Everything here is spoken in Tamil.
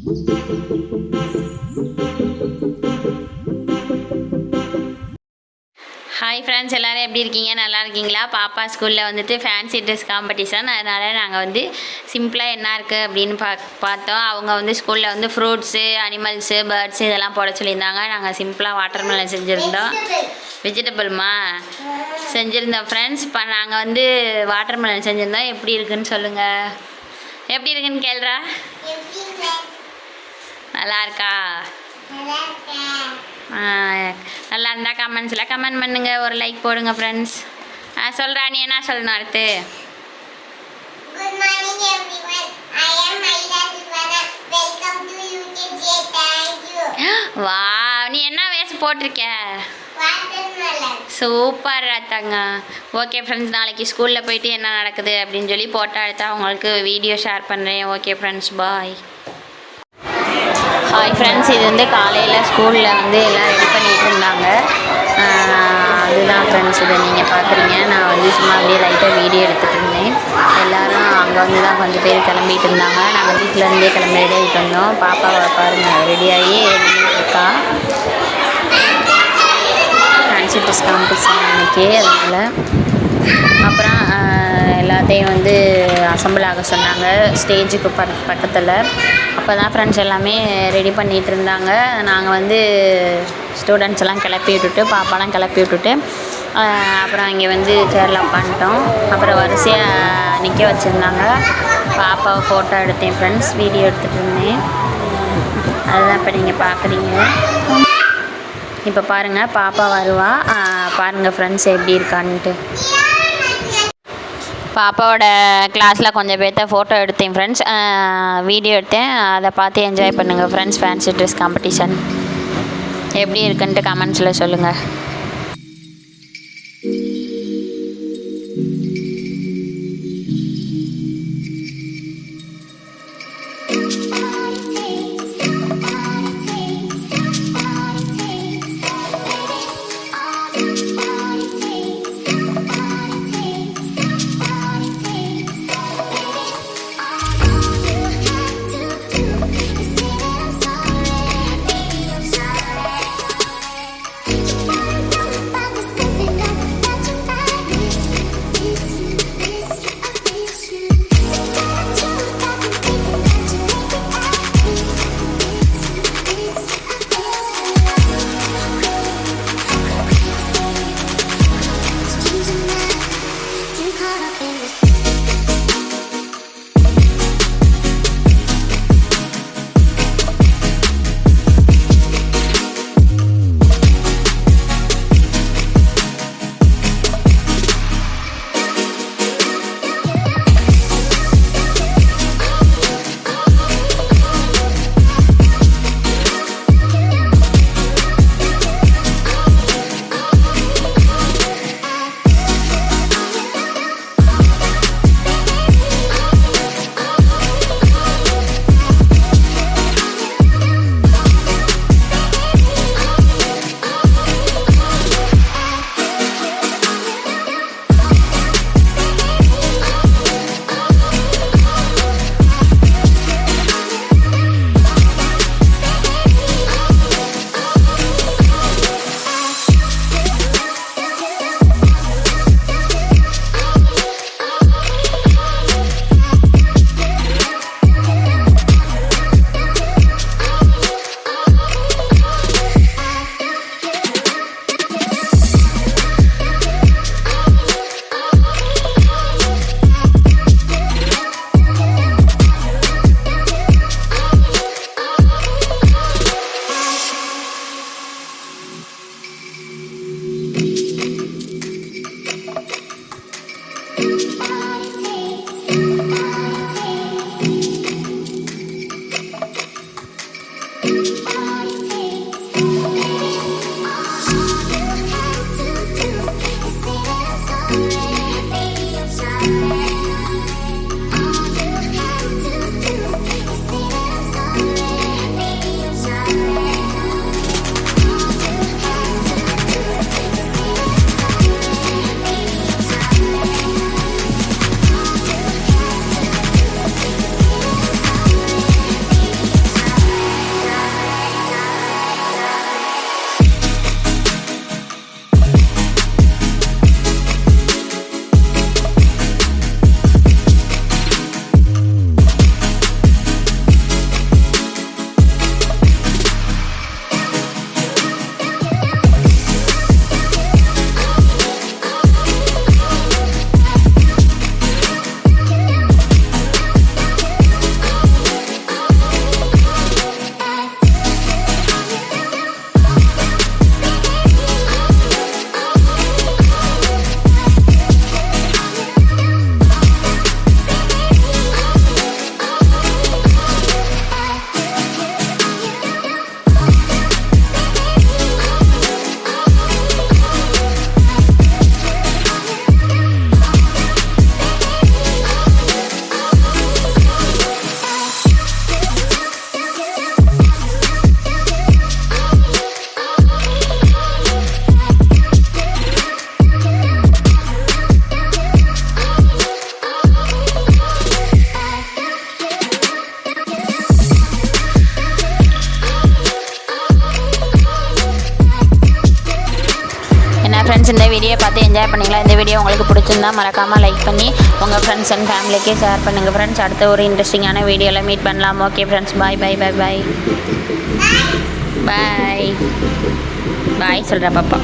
ஹாய் ஃப்ரெண்ட்ஸ், எல்லோரும் எப்படி இருக்கீங்க? நல்லா இருக்கீங்களா? பாப்பா ஸ்கூலில் வந்துட்டு ஃபேன்சி ட்ரெஸ் காம்படிஷன். அதனால் நாங்கள் வந்து சிம்பிளாக என்ன இருக்குது அப்படின்னு பார்த்தோம். அவங்க வந்து ஸ்கூலில் வந்து ஃப்ரூட்ஸு, அனிமல்ஸு, பேர்ட்ஸு இதெல்லாம் போட சொல்லியிருந்தாங்க. நாங்கள் சிம்பிளாக வாட்டர்மெலன் செஞ்சுருந்தோம். வெஜிடபிள்மா செஞ்சுருந்தோம் ஃப்ரெண்ட்ஸ். இப்போ நாங்கள் வந்து வாட்டர்மெலன் செஞ்சுருந்தோம். எப்படி இருக்குதுன்னு சொல்லுங்கள். எப்படி இருக்குன்னு கேள்றா? நல்லா இருக்கா? நல்லா இருந்தால் கமெண்ட்ஸில் கமெண்ட் பண்ணுங்கள், ஒரு லைக் போடுங்க ஃப்ரெண்ட்ஸ். சொல்கிறா, நீ என்ன சொல்லணும் அடுத்து? Good morning everyone. I am Maida Silvana. Welcome to UKJ. Thank you. வா, நீ என்ன வேஸ்ட் போட்டிருக்க? Watermelon. சூப்பர் அத்தாங்க. ஓகே ஃப்ரெண்ட்ஸ், நாளைக்கு ஸ்கூலில் போயிட்டு என்ன நடக்குது அப்படின்னு சொல்லி போட்டோ எடுத்தா உங்களுக்கு வீடியோ ஷேர் பண்ணுறேன். ஓகே ஃப்ரெண்ட்ஸ், பாய். ஹாய் ஃப்ரெண்ட்ஸ், இது வந்து காலையில் ஸ்கூலில் வந்து எல்லாம் ரெடி பண்ணிகிட்டு இருந்தாங்க. அதுதான் ஃப்ரெண்ட்ஸ், இதை நீங்கள் பார்க்குறீங்க. நான் வந்து சும்மா அப்படியே லைட்டாக வீடியோ எடுத்துகிட்டு இருந்தேன். எல்லோரும் அங்கே வந்து தான் கொஞ்சம் பேர் கிளம்பிட்டு இருந்தாங்க. நாங்கள் வீட்டிலேருந்தே கிளம்பி ரெடி ஆகிட்டு இருந்தோம். பாப்பாவை பாருங்கள், ரெடியாகி இருக்கா. ஃபேன்சி ட்ரெஸ் காம்படிஷன் அன்றைக்கி. அதனால் அப்புறம் எல்லாத்தையும் வந்து அசம்பிள் ஆக சொன்னாங்க ஸ்டேஜுக்கு பக்கத்தில். அப்போ தான் ஃப்ரெண்ட்ஸ் எல்லாமே ரெடி பண்ணிகிட்டு இருந்தாங்க. நாங்கள் வந்து ஸ்டூடெண்ட்ஸ் எல்லாம் கிளப்பி விட்டுட்டு, பாப்பாலாம் கிளப்பி விட்டுட்டு அப்புறம் இங்கே வந்து சேரில் உட்காந்துட்டோம். அப்புறம் வரிசையாக நிற்க வச்சுருந்தாங்க. பாப்பாவை ஃபோட்டோ எடுத்தேன் ஃப்ரெண்ட்ஸ், வீடியோ எடுத்துகிட்டு இருந்தேன். அதுதான் இப்போ நீங்கள் பார்க்குறீங்க. இப்போ பாருங்கள், பாப்பா வருவா. பாருங்கள் ஃப்ரெண்ட்ஸ் எப்படி இருக்கான்ட்டு. பாப்பாவோட கிளாஸில் கொஞ்சம் பேர்த்த ஃபோட்டோ எடுத்தேன் ஃப்ரெண்ட்ஸ், வீடியோ எடுத்தேன். அதை பார்த்து என்ஜாய் பண்ணுங்கள் ஃப்ரெண்ட்ஸ். ஃபேன்சி ட்ரெஸ் காம்படிஷன் எப்படி இருக்குன்ட்டு கமெண்ட்ஸில் சொல்லுங்கள். வீடியோ பார்த்து என்ஜாய் பண்ணிங்களா? இந்த வீடியோ உங்களுக்கு பிடிச்சிருந்தா மறக்காமல் லைக் பண்ணி உங்கள் ஃப்ரெண்ட்ஸ் அண்ட் ஃபேமிலிக்கே ஷேர் பண்ணுங்கள் ஃப்ரெண்ட்ஸ். அடுத்த ஒரு இன்ட்ரெஸ்டிங்கான வீடியோவில் மீட் பண்ணலாம். ஓகே ஃப்ரெண்ட்ஸ், பாய் பாய் பாய் பாய் பாய் பாய் சொல்கிறா பாப்பா.